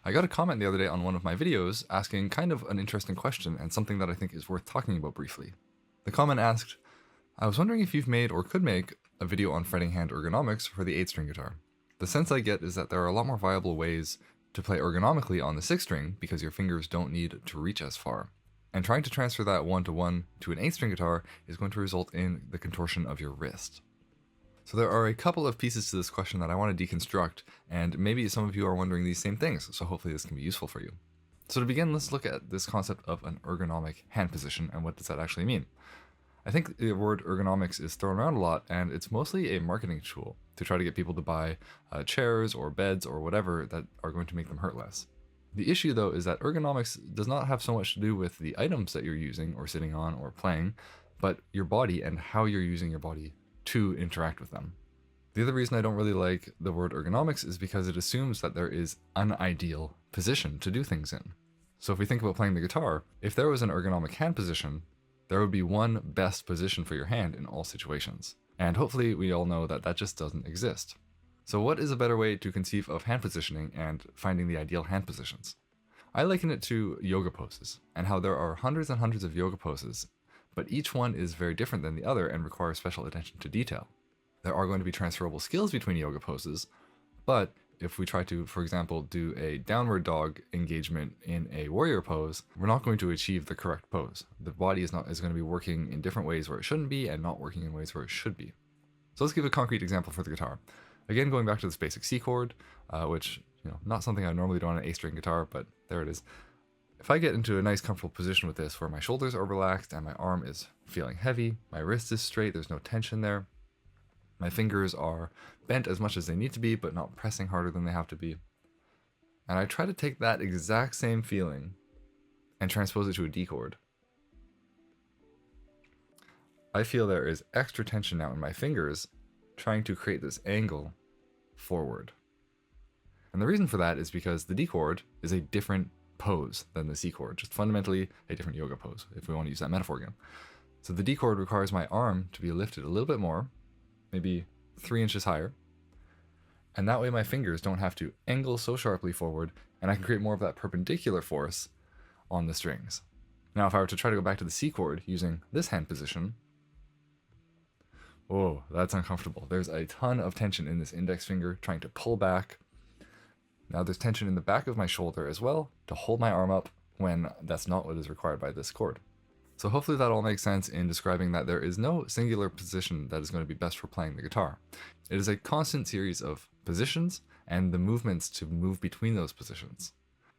I got a comment the other day on one of my videos asking kind of an interesting question and something that I think is worth talking about briefly. The comment asked, I was wondering if you've made or could make a video on fretting hand ergonomics for the 8-string guitar. The sense I get is that there are a lot more viable ways to play ergonomically on the 6-string because your fingers don't need to reach as far. And trying to transfer that one-to-one to an 8-string guitar is going to result in the contortion of your wrist. So there are a couple of pieces to this question that I want to deconstruct, and maybe some of you are wondering these same things, so hopefully this can be useful for you. So to begin, let's look at this concept of an ergonomic hand position and what does that actually mean. I think the word ergonomics is thrown around a lot, and it's mostly a marketing tool to try to get people to buy chairs or beds or whatever that are going to make them hurt less. The issue though is that ergonomics does not have so much to do with the items that you're using or sitting on or playing, but your body and how you're using your body to interact with them. The other reason I don't really like the word ergonomics is because it assumes that there is an ideal position to do things in. So if we think about playing the guitar, if there was an ergonomic hand position, there would be one best position for your hand in all situations. And hopefully we all know that that just doesn't exist. So what is a better way to conceive of hand positioning and finding the ideal hand positions? I liken it to yoga poses and how there are hundreds and hundreds of yoga poses, but each one is very different than the other and requires special attention to detail. There are going to be transferable skills between yoga poses, but if we try to, for example, do a downward dog engagement in a warrior pose, we're not going to achieve the correct pose. The body is going to be working in different ways where it shouldn't be and not working in ways where it should be. So let's give a concrete example for the guitar. Again, going back to this basic C chord, which, not something I normally do on an A-string guitar, but there it is. If I get into a nice comfortable position with this where my shoulders are relaxed and my arm is feeling heavy, my wrist is straight, there's no tension there, my fingers are bent as much as they need to be, but not pressing harder than they have to be. And I try to take that exact same feeling and transpose it to a D chord. I feel there is extra tension now in my fingers trying to create this angle forward. And the reason for that is because the D chord is a different pose than the C chord, just fundamentally a different yoga pose, if we want to use that metaphor again. So the D chord requires my arm to be lifted a little bit more, maybe 3 inches higher, and that way my fingers don't have to angle so sharply forward, and I can create more of that perpendicular force on the strings. Now if I were to try to go back to the C chord using this hand position, oh, that's uncomfortable. There's a ton of tension in this index finger trying to pull back. Now there's tension in the back of my shoulder as well to hold my arm up when that's not what is required by this chord. So hopefully that all makes sense in describing that there is no singular position that is going to be best for playing the guitar. It is a constant series of positions and the movements to move between those positions.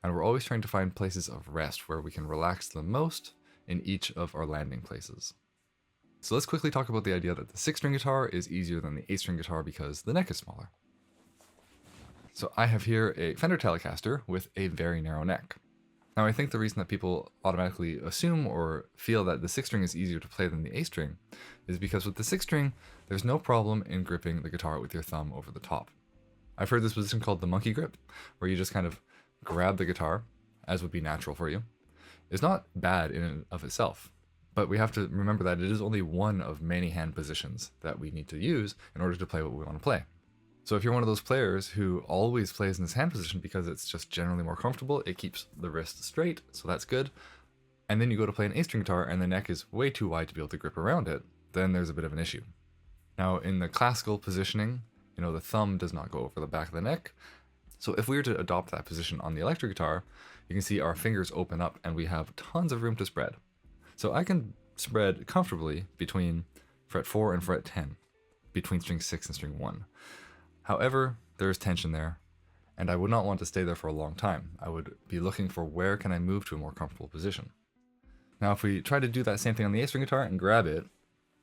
And we're always trying to find places of rest where we can relax the most in each of our landing places. So let's quickly talk about the idea that the 6-string guitar is easier than the 8-string guitar because the neck is smaller. So I have here a Fender Telecaster with a very narrow neck. Now I think the reason that people automatically assume or feel that the 6-string is easier to play than the A-string is because with the 6-string, there's no problem in gripping the guitar with your thumb over the top. I've heard this position called the monkey grip, where you just kind of grab the guitar, as would be natural for you. It's not bad in and of itself, but we have to remember that it is only one of many hand positions that we need to use in order to play what we want to play. So if you're one of those players who always plays in this hand position because it's just generally more comfortable, it keeps the wrist straight, so that's good, and then you go to play an A-string guitar and the neck is way too wide to be able to grip around it, then there's a bit of an issue. Now in the classical positioning, the thumb does not go over the back of the neck, so if we were to adopt that position on the electric guitar, you can see our fingers open up and we have tons of room to spread. So I can spread comfortably between fret 4 and fret 10, between string 6 and string 1. However, there is tension there, and I would not want to stay there for a long time. I would be looking for where can I move to a more comfortable position. Now if we try to do that same thing on the A-string guitar and grab it,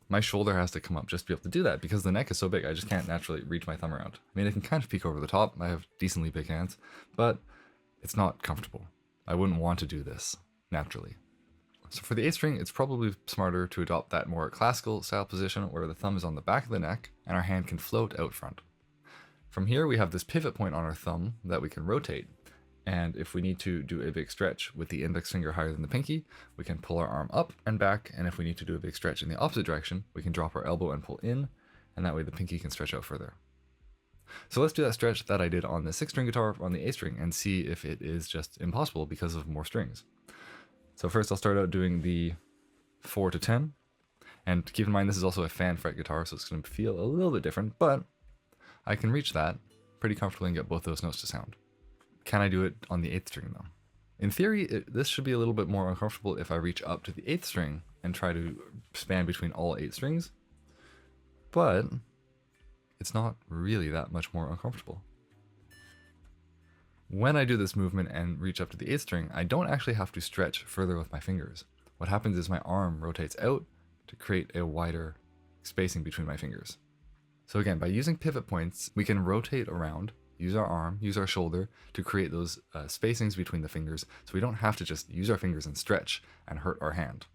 my shoulder has to come up just to be able to do that because the neck is so big I just can't naturally reach my thumb around. I mean, I can kind of peek over the top, I have decently big hands, but it's not comfortable. I wouldn't want to do this naturally. So for the 8-string, it's probably smarter to adopt that more classical style position where the thumb is on the back of the neck and our hand can float out front. From here, we have this pivot point on our thumb that we can rotate. And if we need to do a big stretch with the index finger higher than the pinky, we can pull our arm up and back. And if we need to do a big stretch in the opposite direction, we can drop our elbow and pull in, and that way the pinky can stretch out further. So let's do that stretch that I did on the 6-string guitar on the 8th string and see if it is just impossible because of more strings. So first I'll start out doing the 4 to 10. And keep in mind this is also a fan fret guitar, so it's going to feel a little bit different, but I can reach that pretty comfortably and get both those notes to sound. Can I do it on the 8th string though? In theory, this should be a little bit more uncomfortable if I reach up to the 8th string and try to span between all 8 strings, but it's not really that much more uncomfortable. When I do this movement and reach up to the 8th string, I don't actually have to stretch further with my fingers. What happens is my arm rotates out to create a wider spacing between my fingers. So again, by using pivot points, we can rotate around, use our arm, use our shoulder to create those spacings between the fingers, so we don't have to just use our fingers and stretch and hurt our hand.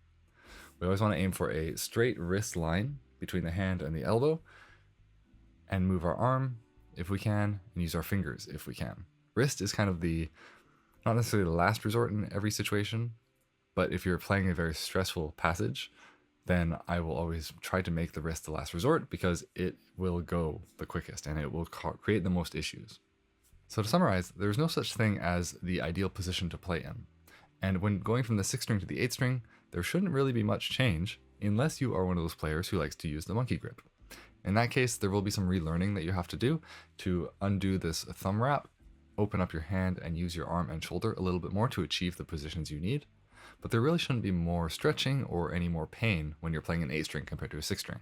We always want to aim for a straight wrist line between the hand and the elbow, and move our arm if we can, and use our fingers if we can. Wrist is kind of not necessarily the last resort in every situation, but if you're playing a very stressful passage, then I will always try to make the wrist the last resort because it will go the quickest and it will create the most issues. So to summarize, there's no such thing as the ideal position to play in. And when going from the 6th string to the 8th string, there shouldn't really be much change unless you are one of those players who likes to use the monkey grip. In that case, there will be some relearning that you have to do to undo this thumb wrap, open up your hand and use your arm and shoulder a little bit more to achieve the positions you need. But there really shouldn't be more stretching or any more pain when you're playing an 8th string compared to a 6th string.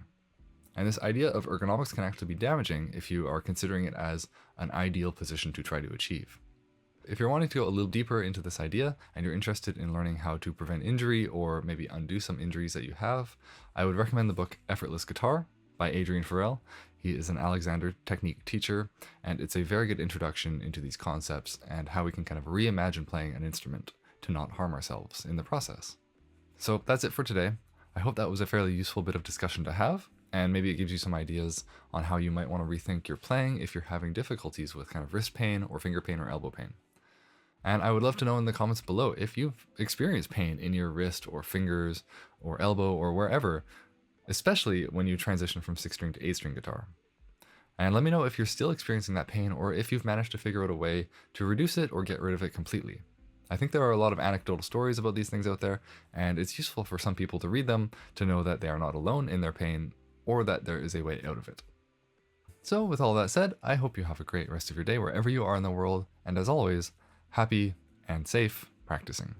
And this idea of ergonomics can actually be damaging if you are considering it as an ideal position to try to achieve. If you're wanting to go a little deeper into this idea and you're interested in learning how to prevent injury or maybe undo some injuries that you have, I would recommend the book Effortless Guitar by Adrian Farrell. He is an Alexander Technique teacher, and it's a very good introduction into these concepts and how we can kind of reimagine playing an instrument to not harm ourselves in the process. So that's it for today. I hope that was a fairly useful bit of discussion to have, and maybe it gives you some ideas on how you might want to rethink your playing if you're having difficulties with kind of wrist pain or finger pain or elbow pain. And I would love to know in the comments below if you've experienced pain in your wrist or fingers or elbow or wherever, especially when you transition from 6th string to 8th string guitar. And let me know if you're still experiencing that pain or if you've managed to figure out a way to reduce it or get rid of it completely. I think there are a lot of anecdotal stories about these things out there, and it's useful for some people to read them to know that they are not alone in their pain or that there is a way out of it. So with all that said, I hope you have a great rest of your day wherever you are in the world, and as always, happy and safe practicing.